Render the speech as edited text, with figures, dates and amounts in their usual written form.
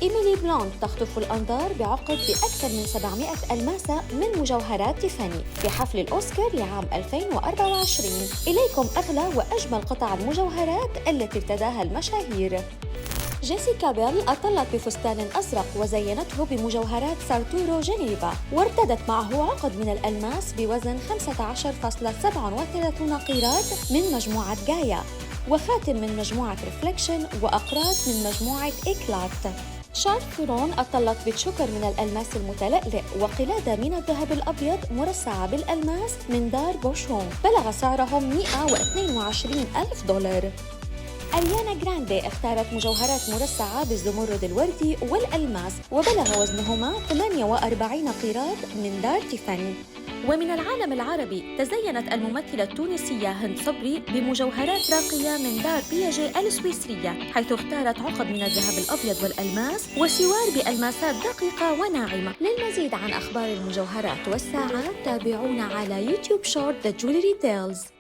إيميلي بلوند تخطف الأنظار بعقد بأكثر من 700 ألماسة من مجوهرات تيفاني في حفل الأوسكار لعام 2024. إليكم أغلى وأجمل قطع المجوهرات التي ارتداها المشاهير. جيسيكا بيل أطلت بفستان أزرق وزينته بمجوهرات سارتورو جنيفا، وارتدت معه عقد من الألماس بوزن 15.37 قيراط من مجموعة جايا، وخاتم من مجموعة ريفليكشن، وأقراص من مجموعة إكلات. شارف تورون أطلت بتشكر من الألماس المتلألئ وقلادة من الذهب الأبيض مرصعة بالألماس من دار بوشون، بلغ سعرهم $122,000. أريانا جراندي اختارت مجوهرات مرصعة بالزمرد الوردي والألماس، وبلغ وزنهما 48 قيراط من دار تيفاني. ومن العالم العربي تزينت الممثلة التونسية هند صبري بمجوهرات راقية من دار بياجي السويسرية، حيث اختارت عقد من الذهب الأبيض والألماس وسوار بألماسات دقيقة وناعمة. للمزيد عن أخبار المجوهرات والساعات تابعونا على يوتيوب شورت The Jewelry Tales.